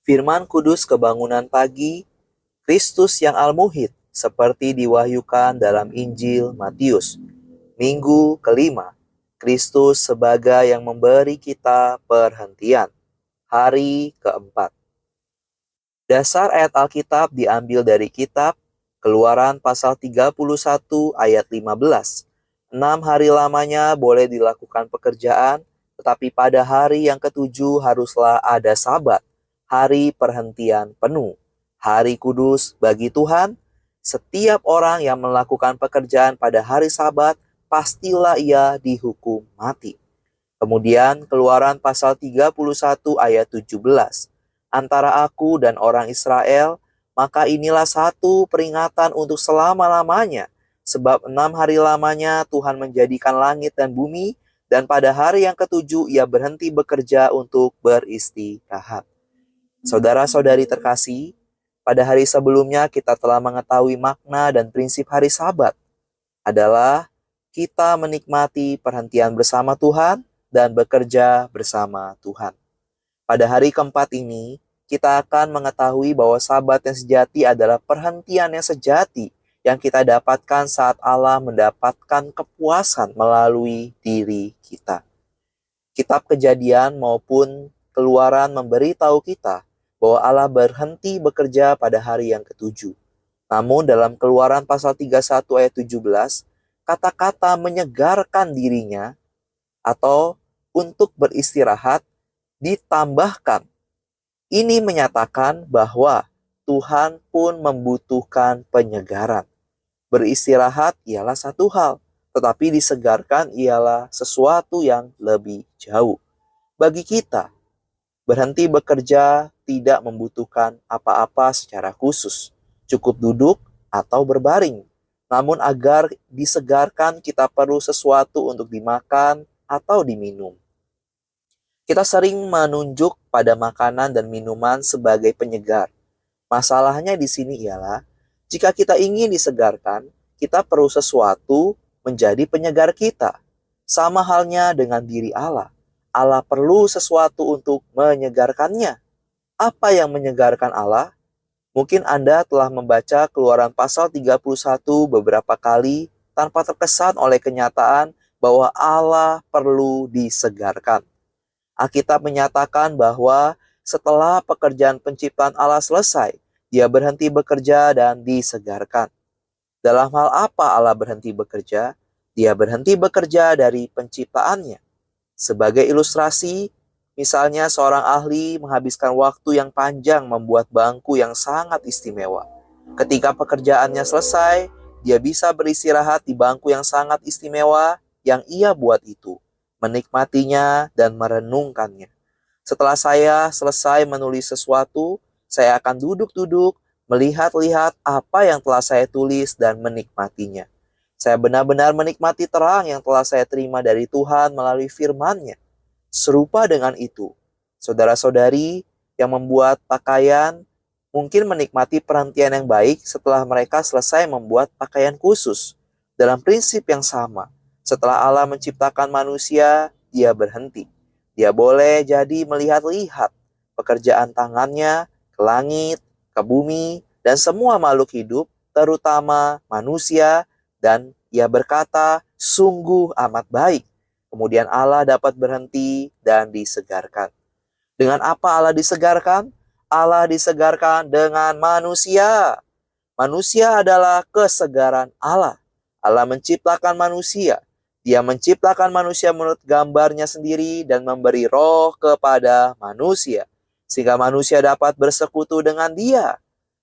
Firman kudus kebangunan pagi, Kristus yang al-muhid, seperti diwahyukan dalam Injil Matius. Minggu kelima, Kristus sebagai yang memberi kita perhentian. Hari keempat. Dasar ayat Alkitab diambil dari kitab Keluaran pasal 31 ayat 15. 6 hari lamanya boleh dilakukan pekerjaan, tetapi pada hari yang ketujuh haruslah ada Sabat, hari perhentian penuh, hari kudus bagi Tuhan. Setiap orang yang melakukan pekerjaan pada hari Sabat, pastilah ia dihukum mati. Kemudian Keluaran pasal 31 ayat 17. Antara aku dan orang Israel, maka inilah satu peringatan untuk selama-lamanya. Sebab 6 hari lamanya Tuhan menjadikan langit dan bumi, dan pada hari yang ketujuh ia berhenti bekerja untuk beristirahat. Saudara-saudari terkasih, pada hari sebelumnya kita telah mengetahui makna dan prinsip hari Sabat adalah kita menikmati perhentian bersama Tuhan dan bekerja bersama Tuhan. Pada hari keempat ini, kita akan mengetahui bahwa Sabat yang sejati adalah perhentian yang sejati yang kita dapatkan saat Allah mendapatkan kepuasan melalui diri kita. Kitab Kejadian maupun Keluaran memberitahu kita bahwa Allah berhenti bekerja pada hari yang ketujuh. Namun dalam Keluaran pasal 31 ayat 17, kata-kata menyegarkan dirinya atau untuk beristirahat ditambahkan. Ini menyatakan bahwa Tuhan pun membutuhkan penyegaran. Beristirahat ialah satu hal, tetapi disegarkan ialah sesuatu yang lebih jauh. Bagi kita, berhenti bekerja tidak membutuhkan apa-apa secara khusus. Cukup duduk atau berbaring. Namun agar disegarkan kita perlu sesuatu untuk dimakan atau diminum. Kita sering menunjuk pada makanan dan minuman sebagai penyegar. Masalahnya di sini ialah, jika kita ingin disegarkan, kita perlu sesuatu menjadi penyegar kita. Sama halnya dengan diri Allah. Allah perlu sesuatu untuk menyegarkannya. Apa yang menyegarkan Allah? Mungkin Anda telah membaca Keluaran pasal 31 beberapa kali tanpa terkesan oleh kenyataan bahwa Allah perlu disegarkan. Alkitab menyatakan bahwa setelah pekerjaan penciptaan Allah selesai, dia berhenti bekerja dan disegarkan. Dalam hal apa Allah berhenti bekerja? Dia berhenti bekerja dari penciptaannya. Sebagai ilustrasi, misalnya seorang ahli menghabiskan waktu yang panjang membuat bangku yang sangat istimewa. Ketika pekerjaannya selesai, dia bisa beristirahat di bangku yang sangat istimewa yang ia buat itu, menikmatinya dan merenungkannya. Setelah saya selesai menulis sesuatu, saya akan duduk-duduk, melihat-lihat apa yang telah saya tulis dan menikmatinya. Saya benar-benar menikmati terang yang telah saya terima dari Tuhan melalui firman-Nya. Serupa dengan itu, saudara-saudari yang membuat pakaian mungkin menikmati perhentian yang baik setelah mereka selesai membuat pakaian khusus. Dalam prinsip yang sama, setelah Allah menciptakan manusia, dia berhenti. Dia boleh jadi melihat-lihat pekerjaan tangannya ke langit, ke bumi, dan semua makhluk hidup, terutama manusia, dan ia berkata, sungguh amat baik. Kemudian Allah dapat berhenti dan disegarkan. Dengan apa Allah disegarkan? Allah disegarkan dengan manusia. Manusia adalah kesegaran Allah. Allah menciptakan manusia. Dia menciptakan manusia menurut gambarnya sendiri dan memberi roh kepada manusia, sehingga manusia dapat bersekutu dengan dia.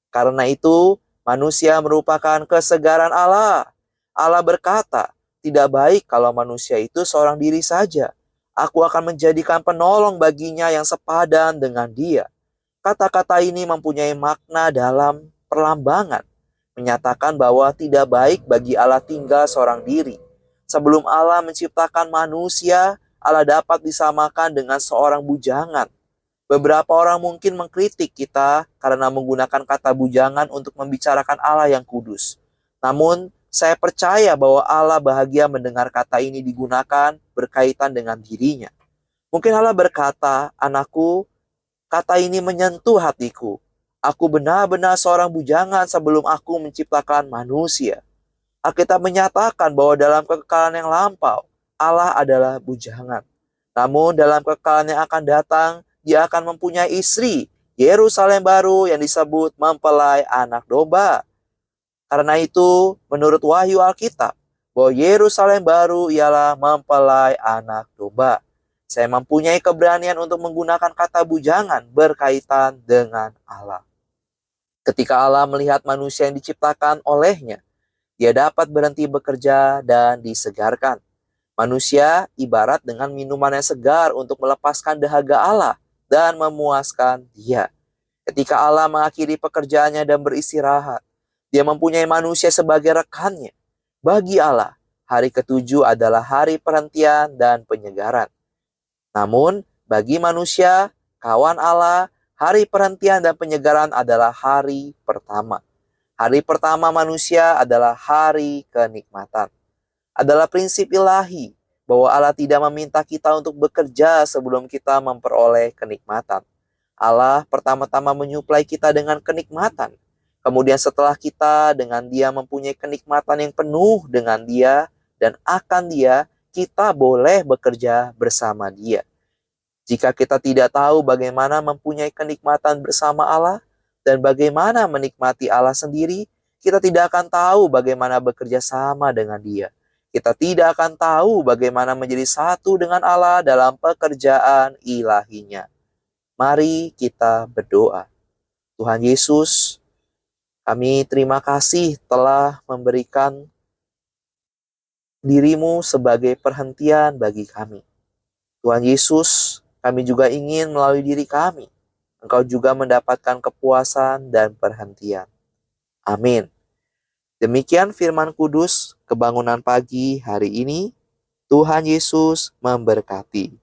Karena itu, manusia merupakan kesegaran Allah. Allah berkata, tidak baik kalau manusia itu seorang diri saja. Aku akan menjadikan penolong baginya yang sepadan dengan dia. Kata-kata ini mempunyai makna dalam perlambangan, menyatakan bahwa tidak baik bagi Allah tinggal seorang diri. Sebelum Allah menciptakan manusia, Allah dapat disamakan dengan seorang bujangan. Beberapa orang mungkin mengkritik kita karena menggunakan kata bujangan untuk membicarakan Allah yang kudus. Namun, saya percaya bahwa Allah bahagia mendengar kata ini digunakan berkaitan dengan dirinya. Mungkin Allah berkata, anakku, Kata ini menyentuh hatiku. Aku benar-benar seorang bujangan sebelum aku menciptakan manusia. Alkitab menyatakan bahwa dalam kekekalan yang lampau, Allah adalah bujangan. Namun dalam kekekalan yang akan datang, dia akan mempunyai istri, Yerusalem baru yang disebut mempelai anak domba. Karena itu, menurut wahyu Alkitab, bahwa Yerusalem baru ialah mempelai anak domba. Saya mempunyai keberanian untuk menggunakan kata bujangan berkaitan dengan Allah. Ketika Allah melihat manusia yang diciptakan olehnya, dia dapat berhenti bekerja dan disegarkan. Manusia ibarat dengan minuman yang segar untuk melepaskan dahaga Allah dan memuaskan dia. Ketika Allah mengakhiri pekerjaannya dan beristirahat, dia mempunyai manusia sebagai rekannya. Bagi Allah, hari ketujuh adalah hari perhentian dan penyegaran. Namun, bagi manusia, kawan Allah, hari perhentian dan penyegaran adalah hari pertama. Hari pertama manusia adalah hari kenikmatan. Adalah prinsip ilahi bahwa Allah tidak meminta kita untuk bekerja sebelum kita memperoleh kenikmatan. Allah pertama-tama menyuplai kita dengan kenikmatan. Kemudian setelah kita dengan dia mempunyai kenikmatan yang penuh dengan dia dan akan dia, kita boleh bekerja bersama dia. Jika kita tidak tahu bagaimana mempunyai kenikmatan bersama Allah dan bagaimana menikmati Allah sendiri, kita tidak akan tahu bagaimana bekerja sama dengan dia. Kita tidak akan tahu bagaimana menjadi satu dengan Allah dalam pekerjaan ilahinya. Mari kita berdoa. Tuhan Yesus, kami terima kasih telah memberikan dirimu sebagai perhentian bagi kami. Tuhan Yesus, kami juga ingin melalui diri kami, Engkau juga mendapatkan kepuasan dan perhentian. Amin. Demikian firman kudus kebangunan pagi hari ini. Tuhan Yesus memberkati.